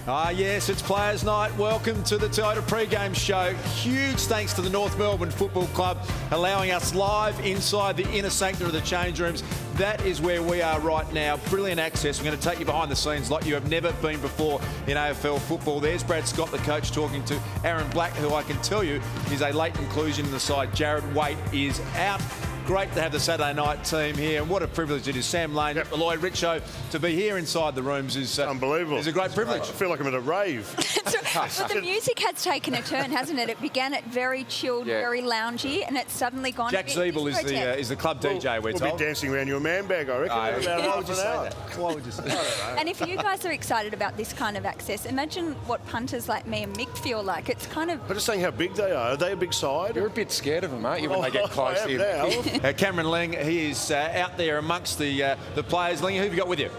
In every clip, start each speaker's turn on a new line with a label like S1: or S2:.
S1: Yes, it's Players Night. Welcome to the Toyota pre-game show. Huge thanks to the North Melbourne Football Club allowing us live inside the inner sanctum of the change rooms. That is where we are right now. Brilliant access. We're going to take you behind the scenes like you have never been before in AFL football. There's Brad Scott, the coach, talking to Aaron Black, who I can tell you is a late inclusion in the side. Jared Waite is out. Great to have the Saturday night team here, and what a privilege it is. Sam Lane, Lloyd Richo, to be here inside the rooms is
S2: unbelievable.
S1: Is a great privilege.
S2: I feel like I'm at a rave.
S3: But the music has taken a turn, hasn't it? It began at very chilled, very loungy, and it's suddenly gone.
S1: Jack Zeeble is the club DJ. We'll
S2: be dancing around your man bag, I reckon.
S1: Why would you say that? Why would you say that?
S3: And if you guys are excited about this kind of access, imagine what punters like me and Mick feel like. It's kind of.
S2: I'm just saying how big they are. Are they a big side?
S4: You're a bit scared of them, aren't you, when they get close to you?
S1: Cameron Ling, he is out there amongst the players. Ling, who have you got with you?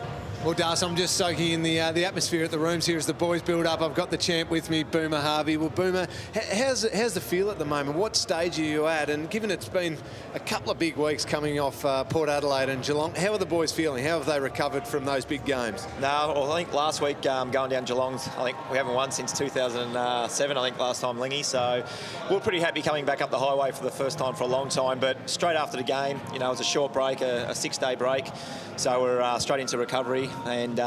S5: Well, Das, I'm just soaking in the atmosphere at the rooms here as the boys build up. I've got the champ with me, Boomer Harvey. Well, Boomer, how's the feel at the moment? What stage are you at? And given it's been a couple of big weeks coming off Port Adelaide and Geelong, how are the boys feeling? How have they recovered from those big games?
S6: No, well, I think last week going down Geelong's, I think we haven't won since 2007, I think last time, Lingy. So we're pretty happy coming back up the highway for the first time for a long time. But straight after the game, you know, it was a short break, a 6-day break. So we're straight into recovery. And,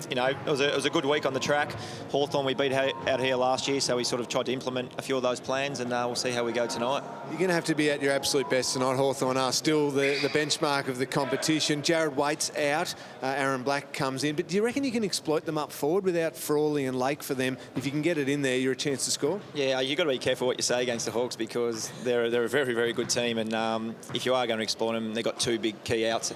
S6: you know, it was a good week on the track. Hawthorn we beat out here last year, so we sort of tried to implement a few of those plans, and we'll see how we go tonight.
S5: You're going to have to be at your absolute best tonight. Hawthorn are still the benchmark of the competition. Jared Waite's out. Aaron Black comes in. But do you reckon you can exploit them up forward without Frawley and Lake for them? If you can get it in there, you're a chance to score?
S6: Yeah, you've got to be careful what you say against the Hawks because they're a very, very good team, and if you are going to exploit them, they've got two big key outs.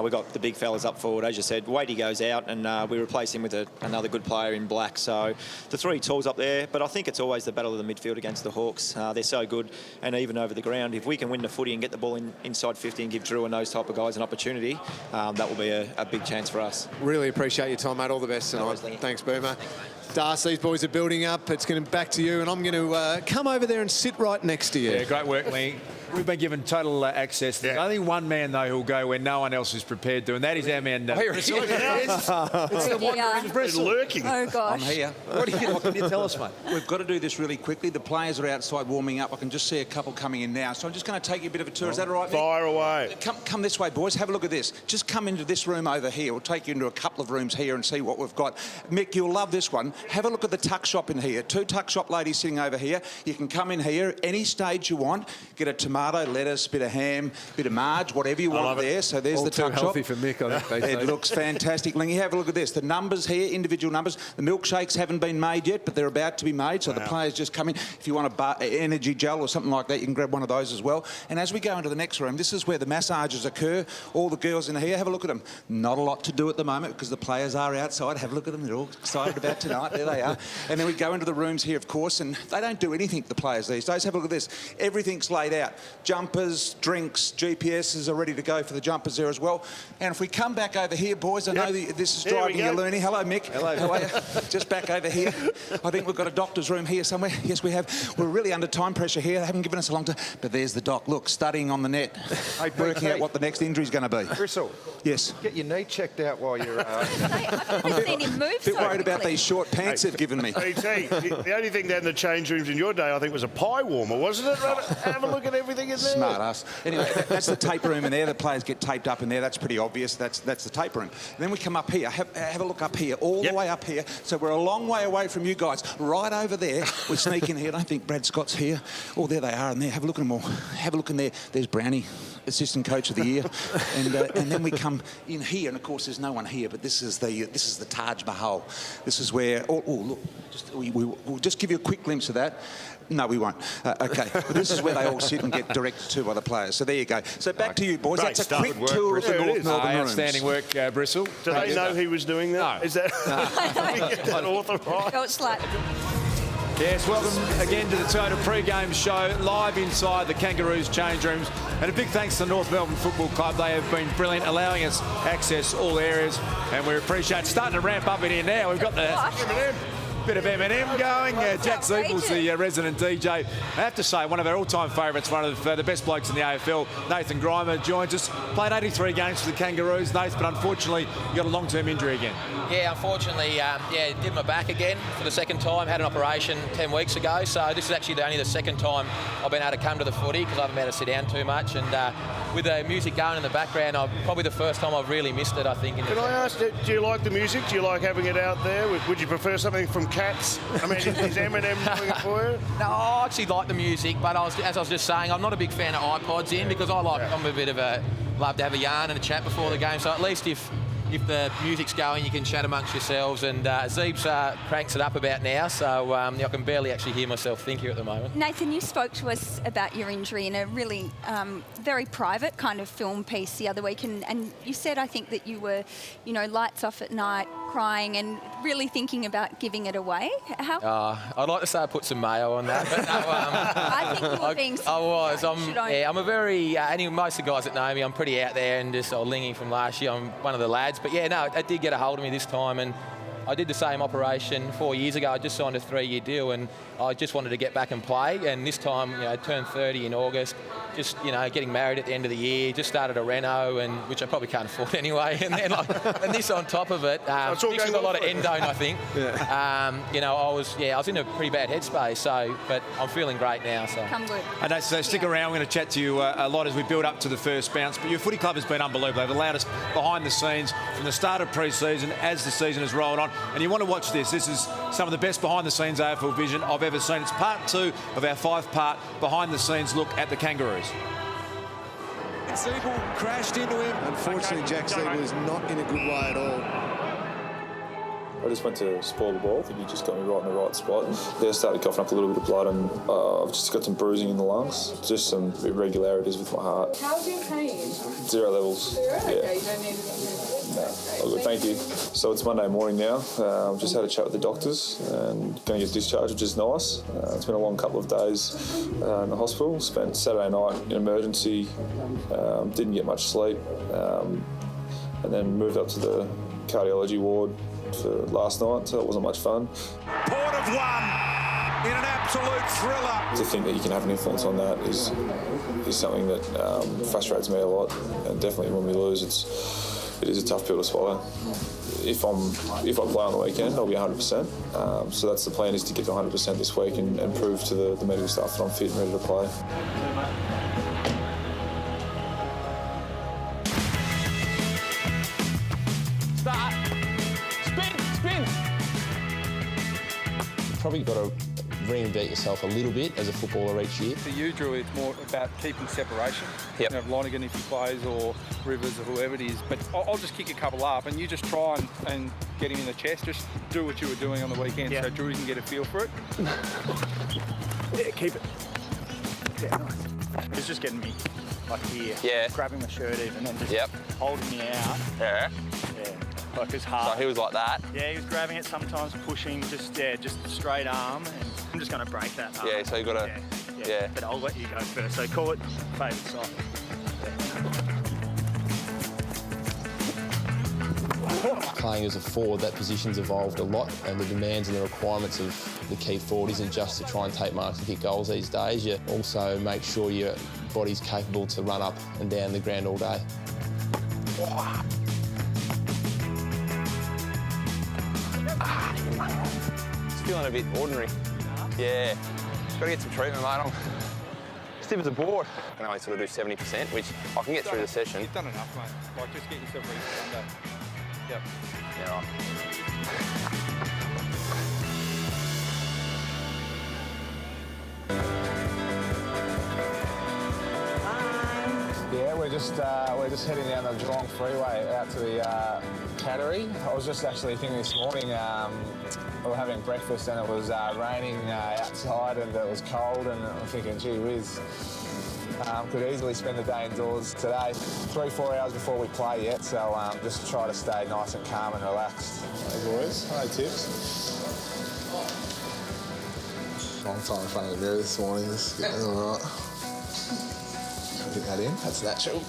S6: We've got the big fellas up forward, as you said. Waitey goes out, and we replace him with another good player in Black. So the three tools up there, but I think it's always the battle of the midfield against the Hawks. They're so good, and even over the ground, if we can win the footy and get the ball inside 50 and give Drew and those type of guys an opportunity, that will be a big chance for us.
S5: Really appreciate your time, mate. All the best tonight. Thanks, Boomer. Das, these boys are building up. It's going to back to you, and I'm going to come over there and sit right next to you.
S1: Yeah, great work, Lee. We've been given total access. There's only one man, though, who'll go where no one else is prepared to, and that is our man, Bristol.
S4: It's the wandering Bristol.
S2: Lurking.
S3: Oh, gosh.
S7: I'm here.
S1: What can you tell us, mate?
S7: We've got to do this really quickly. The players are outside warming up. I can just see a couple coming in now. So I'm just going to take you a bit of a tour. Is that all right, Mick?
S2: Fire away.
S7: Come this way, boys. Have a look at this. Just come into this room over here. We'll take you into a couple of rooms here and see what we've got. Mick, you'll love this one. Have a look at the tuck shop in here. Two tuck shop ladies sitting over here. You can come in here any stage you want. Get a tomato, lettuce, bit of ham, bit of marge, whatever you want there. So there's the tuck shop.
S5: Healthy for Mick, I think they say.
S7: It looks fantastic. Lingy, have a look at this. The numbers here, individual numbers. The milkshakes haven't been made yet, but they're about to be made. So the players just come in. If you want a energy gel or something like that, you can grab one of those as well. And as we go into the next room, this is where the massages occur. All the girls in here, have a look at them. Not a lot to do at the moment because the players are outside. Have a look at them. They're all excited about tonight. There they are. And then we go into the rooms here, of course, and they don't do anything, the players these days. Have a look at this. Everything's laid out. Jumpers, drinks, GPSs are ready to go for the jumpers there as well. And if we come back over here, boys, I know this is driving you loony. Hello, Mick.
S1: Hello.
S7: How are you? Just back over here. I think we've got a doctor's room here somewhere. Yes, we have. We're really under time pressure here. They haven't given us a long time. But there's the doc. Look, studying on the net, working out what the next injury is going to be.
S4: Bristol.
S7: Yes.
S4: Get your knee checked out while you're...
S3: I've never seen him move so
S7: Bit worried about
S3: quickly.
S7: these short pants they've given me.
S2: BT, the only thing down in the change rooms in your day, I think, was a pie warmer, wasn't it? Have a look at everything in there.
S7: Smart ass. Anyway, that's the tape room in there. The players get taped up in there. That's pretty obvious. That's the tape room. And then we come up here. Have a look up here, all the way up here. So we're a long way away from you guys. Right over there, we sneak in here. I don't think Brad Scott's here. Oh, there they are in there. Have a look at them all. Have a look in there. There's Brownie, assistant coach of the year. And then we come in here, and of course there's no one here, but this is the Taj Mahal. This is where... Oh, look, we'll just give you a quick glimpse of that. No, we won't. Okay. But this is where they all sit and get directed to by the players. So there you go. So back to you, boys.
S2: Great
S7: That's a quick
S2: stuff.
S7: tour of the North Melbourne rooms.
S1: Outstanding work, Bristol.
S2: Do they know he was doing that?
S1: No.
S2: Is that... Get that authorised?
S3: Oh, it's like...
S1: Yes, welcome again to the Toyota pre-game show, live inside the Kangaroos change rooms. And a big thanks to the North Melbourne Football Club. They have been brilliant, allowing us access all areas, and we appreciate it. Starting to ramp up in here now. We've got the Bit of Eminem going. Jack Siebel's the resident DJ. I have to say, one of our all-time favourites, one of the best blokes in the AFL, Nathan Grimer, joins us. Played 83 games for the Kangaroos, Nathan, but unfortunately, you got a long-term injury again.
S8: Yeah, unfortunately, did my back again for the second time. Had an operation 10 weeks ago, so this is actually only the second time I've been able to come to the footy because I haven't been able to sit down too much. And with the music going in the background, probably the first time I've really missed it, I think.
S2: Can I ask, do you like the music? Do you like having it out there? Would you prefer something from Cats? I mean, is Eminem doing it for you?
S8: No, I actually like the music, but as I was just saying, I'm not a big fan of iPods in because I'm a bit of a love to have a yarn and a chat before the game. So at least if the music's going, you can chat amongst yourselves. And Zeebs cranks it up about now, so I can barely actually hear myself think here at the moment.
S3: Nathan, you spoke to us about your injury in a really very private kind of film piece the other week, and you said, I think, that you were, lights off at night, crying and really thinking about giving it away. How?
S8: I'd like to say I put some mayo on that, but no.
S3: I think you were being...
S8: I was. I'm a very... anyway, most of the guys that know me, I'm pretty out there and just linging from last year. I'm one of the lads. But yeah, no, it did get a hold of me this time, and I did the same operation 4 years ago. I just signed a 3-year deal, and I just wanted to get back and play. And this time, turned 30 in August. Just, getting married at the end of the year. Just started a reno, which I probably can't afford anyway. And then, and this on top of it, mixed with a lot of endone, I think. Yeah. I was in a pretty bad headspace. So, but I'm feeling great now. So
S3: Come good.
S1: And so stick around. We're going to chat to you a lot as we build up to the first bounce. But your footy club has been unbelievable. They've allowed us behind the scenes from the start of pre-season as the season has rolled on. And you want to watch this. This is some of the best behind-the-scenes AFL vision I've ever seen. It's part 2 of our 5-part behind-the-scenes look at the Kangaroos.
S9: Siebel crashed into him. Unfortunately, Jack Siebel is not in a good way at all.
S10: I just went to spoil the ball. I think he just got me right in the right spot. There I started coughing up a little bit of blood, and I've just got some bruising in the lungs, just some irregularities with my heart.
S11: How's your pain?
S10: 0 levels.
S11: 0?
S10: Yeah.
S11: Okay, you don't need anything.
S10: Oh, good, thank you. So it's Monday morning now. I've just had a chat with the doctors and going to get discharged, which is nice. It's been a long couple of days in the hospital. Spent Saturday night in emergency. Didn't get much sleep, and then moved up to the cardiology ward for last night, so it wasn't much fun.
S9: Port of one in an absolute thriller.
S10: To think that you can have an influence on that is something that frustrates me a lot, and definitely when we lose, it is a tough pill to swallow. If I play on the weekend, I'll be 100%. So that's the plan, is to get to 100% this week and prove to the medical staff that I'm fit and ready to play.
S11: Start. Spin.
S12: Probably got to reinvent yourself a little bit as a footballer each year.
S13: For you, Drew, it's more about keeping separation.
S12: Yep.
S13: Lonergan if he plays, or Rivers, or whoever it is. But I'll just kick a couple up, and you just try and get him in the chest. Just do what you were doing on the weekend, so Drew can get a feel for it.
S14: Yeah, keep it. Yeah, nice. He's just getting me like here.
S12: Yeah.
S14: Grabbing my shirt even, and just holding me out.
S12: Yeah.
S14: Yeah. Like his heart.
S12: So he was like that?
S14: Yeah, he was grabbing it sometimes, pushing, just straight arm, and I'm just going to break that arm.
S12: Yeah, so you got to... Yeah.
S14: But I'll let you go first. So call it favourite side.
S12: Playing as a forward, that position's evolved a lot, and the demands and the requirements of the key forward isn't just to try and take marks and kick goals these days. You also make sure your body's capable to run up and down the ground all day.
S15: It's feeling a bit ordinary. Yeah. Got to get some treatment, mate. I'm stiff as a board. I can only sort of do 70%, which I can get through the session.
S13: You've done enough, mate. Like, just get yourself ready for Sunday. Yep.
S15: Yeah, right.
S16: Yeah, we're just heading down the Geelong Freeway out to the Cattery. I was just actually thinking this morning, we were having breakfast and it was raining outside and it was cold, and I'm thinking, gee whiz, could easily spend the day indoors today. 3-4 hours before we play yet, so just try to stay nice and calm and relaxed.
S17: Hey boys, hi Tips. Long time in front of the mirror this morning, just getting all right.
S16: that in. That's natural.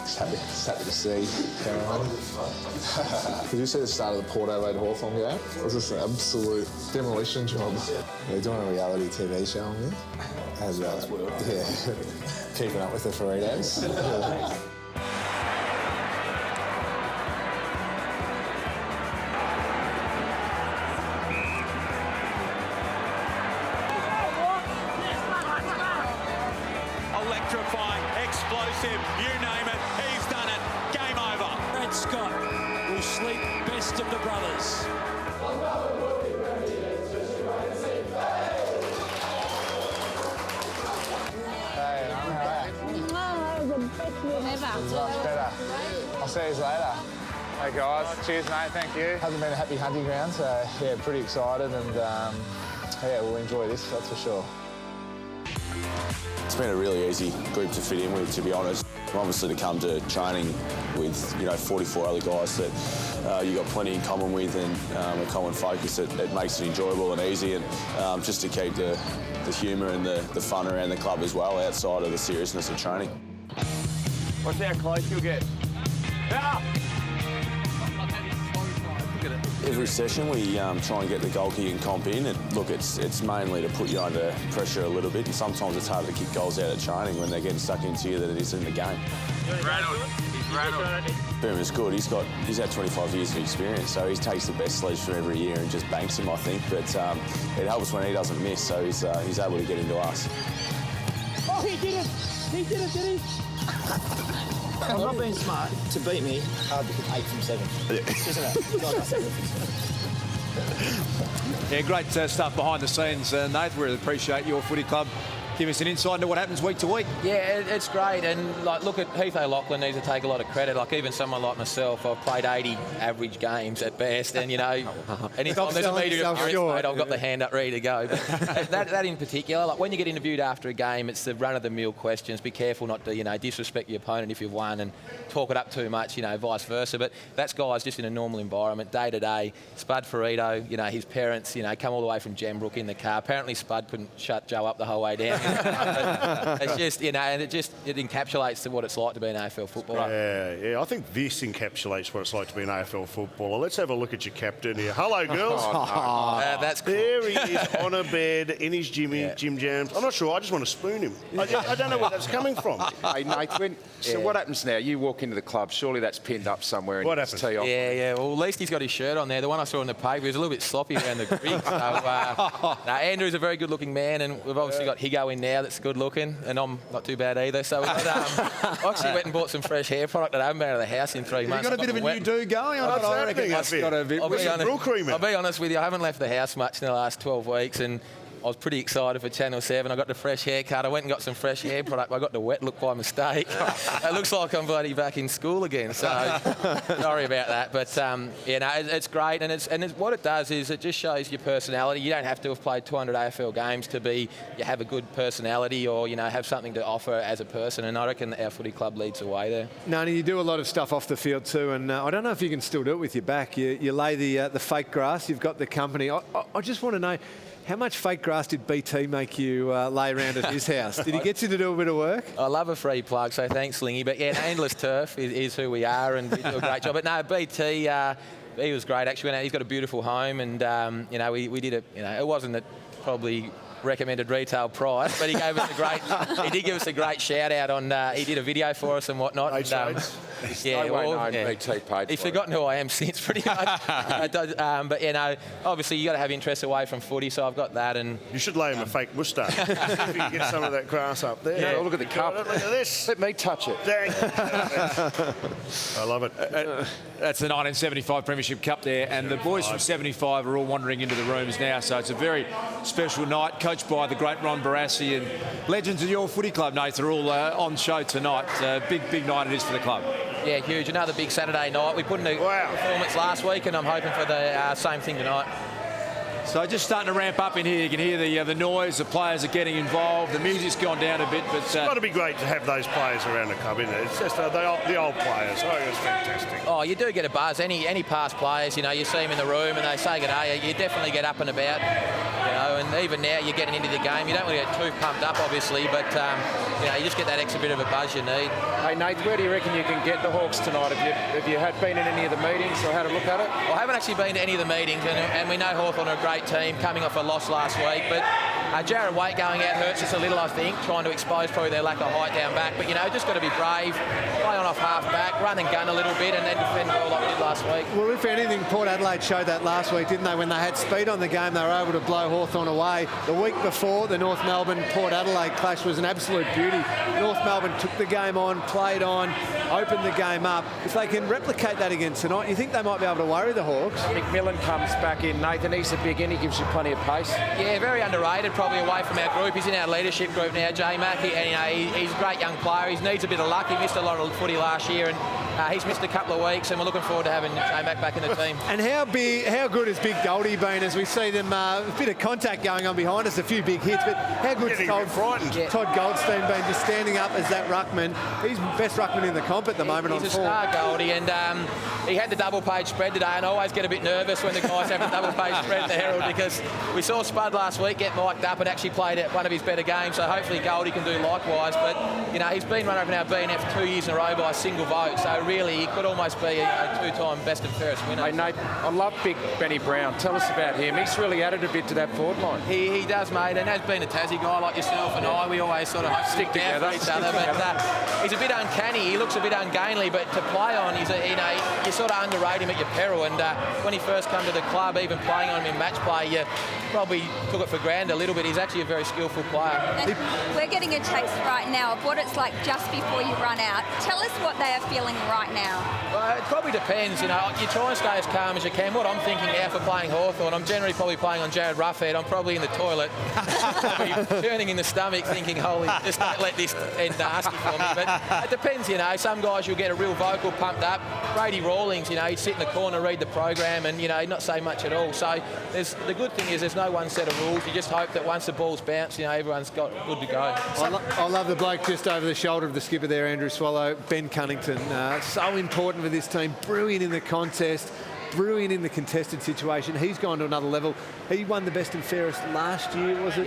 S16: Just happy to see. Did you see the start of the Port Adelaide Hawthorn game? It was just an absolute demolition job. They're doing a reality TV show on me. As yeah, keeping up with the Faritos.
S18: Electrifying, explosive, you name it, he's done it. Game over.
S19: Brad Scott will sleep best of the brothers.
S16: Hey, how are you? Much better. I'll see you later. Hey guys, cheers mate, thank you. Hasn't been a happy hunting ground, so yeah, pretty excited and yeah, we'll enjoy this, that's for sure.
S20: It's been a really easy group to fit in with, to be honest. Obviously, to come to training with 44 other guys that you've got plenty in common with and a common focus, it makes it enjoyable and easy, and just to keep the humour and the fun around the club as well, outside of the seriousness of training.
S15: Watch how close you'll get. Yeah.
S20: Every session we try and get the goal kicking comp in, and look, it's mainly to put you under pressure a little bit, and sometimes it's harder to kick goals out at training when they're getting stuck into you than it is in the game.
S15: He's rattled. He's rattled.
S20: Boomer's good. He's had 25 years of experience, so he takes the best sledge from every year and just banks him, I think. But it helps when he doesn't miss, so he's able to get into us.
S19: Oh, he did it! He did it, did he?
S21: I'm not being smart. To beat me, hard to pick 8 from 7. Isn't it?
S1: Yeah, great stuff behind the scenes, Nate. We really appreciate your footy club. Give us an insight into what happens week to week.
S8: Yeah, it's great. And like, look at Heath O'Loughlin needs to take a lot of credit. Like even someone like myself, I've played 80 average games at best, and anytime there's a media appearance, mate, I've got the hand up ready to go. But that in particular, like when you get interviewed after a game, it's the run-of-the-mill questions. Be careful not to disrespect your opponent if you've won, and talk it up too much, vice versa. But that's guys just in a normal environment, day to day. Spud Ferrito, his parents, come all the way from Gembrook in the car. Apparently Spud couldn't shut Joe up the whole way down. It's just, and it encapsulates to what it's like to be an AFL footballer.
S2: Yeah. I think this encapsulates what it's like to be an AFL footballer. Let's have a look at your captain here. Hello, girls.
S8: That's cool.
S2: There he is on a bed in his Jim Jams. I'm not sure. I just want to spoon him. I don't know where that's coming from.
S4: Hey, Nate, so what happens now? You walk into the club. Surely that's pinned up somewhere.
S2: What happens?
S8: Yeah. Well, at least he's got his shirt on there. The one I saw in the paper was a little bit sloppy around the creek. So, Andrew's a very good-looking man, and we've obviously got Higo in now that's good looking, and I'm not too bad either. So I actually went and bought some fresh hair product that I haven't been out of the house in 3 months.
S1: You've got a bit of a new do going.
S2: I reckon that's got a bit.
S8: I'll be honest with you, I haven't left the house much in the last 12 weeks, and I was pretty excited for Channel 7. I got the fresh haircut. I went and got some fresh hair product. I got the wet look by mistake. It looks like I'm bloody back in school again. So sorry about that. But it's great. And what it does is it just shows your personality. You don't have to have played 200 AFL games to you have a good personality or have something to offer as a person. And I reckon our footy club leads the way there.
S5: Nani, you do a lot of stuff off the field too, and I don't know if you can still do it with your back. You lay the fake grass. You've got the company. I just want to know, how much fake grass did BT make you lay around at his house? Did he get you to do a bit of work?
S8: I love a free plug, so thanks, Lingy. But yeah, Endless Turf is who we are, and we do a great job. But no, BT, he was great actually. He's got a beautiful home, and we did it. It wasn't at probably recommended retail price, but he gave us he did give us a great shout out on. He did a video for us and whatnot. He's forgotten who I am since pretty much. But obviously you got to have interest away from footy, so I've got that. And
S2: you should lay him a fake moustache. See if you can get some of that grass up there.
S4: Yeah, look at the cup.
S2: Look at this.
S4: Let me touch it.
S2: I love it.
S1: That's the 1975 Premiership Cup there, and the boys from 75 are all wandering into the rooms now, so it's a very special night, coached by the great Ron Barassi, and legends of your footy club, Nate, are all on show tonight. Big night it is for the club.
S8: Yeah, huge. Another big Saturday night. We put in a performance last week, and I'm hoping for the same thing tonight.
S1: So just starting to ramp up in here. You can hear the noise. The players are getting involved. The music's gone down a bit, but
S2: it's got to be great to have those players around the club, isn't it? It's just the old players. I think it's fantastic.
S8: Oh, you do get a buzz. Any past players, you see them in the room and they say good day. You definitely get up and about. you know, and even now you're getting into the game. You don't really get too pumped up, obviously, but, you know, you just get that extra bit of a buzz you need.
S4: Hey, Nate, where do you reckon you can get the Hawks tonight? Have you had been in any of the meetings or had a look at it?
S8: Well, I haven't actually been to any of the meetings, and we know Hawthorn are a great team, coming off a loss last week, but Jared Waite going out hurts us a little, I think, trying to expose probably their lack of height down back. But, you know, just got to be brave, play on off half back, run and gun a little bit, and then defend well like we did last week.
S5: Well, if anything, Port Adelaide showed that last week, didn't they? When they had speed on the game, they were able to blow Hawthorn away. The week before, the North Melbourne-Port Adelaide clash was an absolute beauty. North Melbourne took the game on, played on, opened the game up. If they can replicate that again tonight, you think they might be able to worry the Hawks?
S4: McMillan comes back in, Nathan. He's a big end. He gives you plenty of pace.
S8: Yeah, very underrated, probably away from our group. He's in our leadership group now, J-Mac. He's a great young player. He needs a bit of luck. He missed a lot of footy last year, and he's missed a couple of weeks, and we're looking forward to having J-Mac back in the team.
S5: And how good has Big Goldie been as we see them, a bit of contact going on behind us, a few big hits, but how good's Todd Goldstein been just standing up as that ruckman? He's best ruckman in the comp at the moment.
S8: He's a star, Goldie, and he had the double-page spread today, and I always get a bit nervous when the guys have the double-page spread in the Herald, because we saw Spud last week get mic'd up and actually played at one of his better games, so hopefully Goldie can do likewise. But, you know, he's been runner of our BNF for 2 years in a row by a single vote, so really he could almost be a two-time best and fairest winner.
S4: Hey, Nate, I love big Benny Brown. Tell us about him. He's really added a bit to that forward line.
S8: He does, mate, and has been a Tassie guy like yourself and I. We always sort of stick together for each other, but he's a bit uncanny. He looks a bit ungainly, but to play on, you sort of underrate him at your peril. And when he first came to the club, even playing on him in match play, you probably took it for granted a little bit. He's actually a very skillful player.
S3: And we're getting a taste right now of what it's like just before you run out. Tell us what they are feeling right now.
S8: Well, it probably depends. You know, you try and stay as calm as you can. What I'm thinking now for playing Hawthorn, I'm generally probably playing on Jared Roughhead. I'm probably in the toilet, probably turning in the stomach, thinking, "Holy, just don't let this end nasty for me." But it depends, you know. Some guys you'll get a real vocal pumped up. Brady Rawlings, you know, he'd sit in the corner, read the program, and you know, he'd not say much at all. So the good thing is there's no one set of rules. You just hope that once the ball's bounced, you know, everyone's got good to go.
S5: I love the bloke just over the shoulder of the skipper there, Andrew Swallow, Ben Cunnington. So important for this team, brilliant in the contest, brilliant in the contested situation. He's gone to another level. He won the best and fairest last year, was it,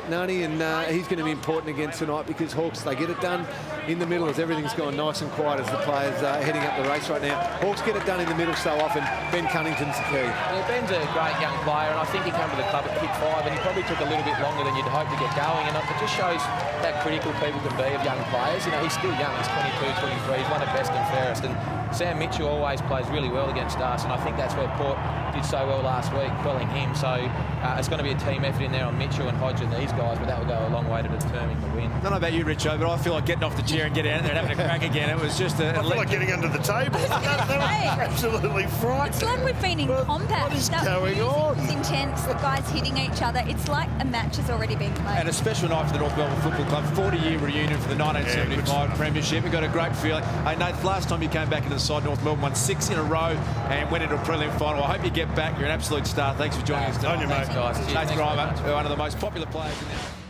S5: Nani? And he's going to be important again tonight because Hawks, they get it done in the middle as everything's gone nice and quiet as the players are heading up the race right now. Hawks get it done in the middle so often. Ben Cunnington's the key.
S8: Yeah, Ben's a great young player, and I think he came to the club at pick 5, and he probably took a little bit longer than you'd hope to get going, and it just shows how critical people can be of young players. You know, he's still young. He's 22, 23. He's one of best and fairest, and Sam Mitchell always plays really well against us, and I think that's where Port did so well last week, quelling him. So it's going to be a team effort in there on Mitchell and Hodge and these guys, but that will go a long way to determining the win.
S1: I don't know about you, Richo, but I feel like getting off the chair and getting out there and having a crack again. It was just
S2: I feel like getting under the table. That was absolutely frightening.
S3: It's like we've been in combat.
S2: What is going on?
S3: It's intense. The guys hitting each other. It's like a match has already been played.
S1: And a special night for the North Melbourne Football Club. 40-year reunion for the 1975 Premiership. We got a great feeling. Hey, Nate, last time you came back into the side, North Melbourne won 6 in a row and went into a prelim final. I hope you get back. You're an absolute star. Thanks for joining us tonight.
S2: On you, mate.
S8: Thanks, guys.
S1: Nate Grimer, one of the most popular players in there.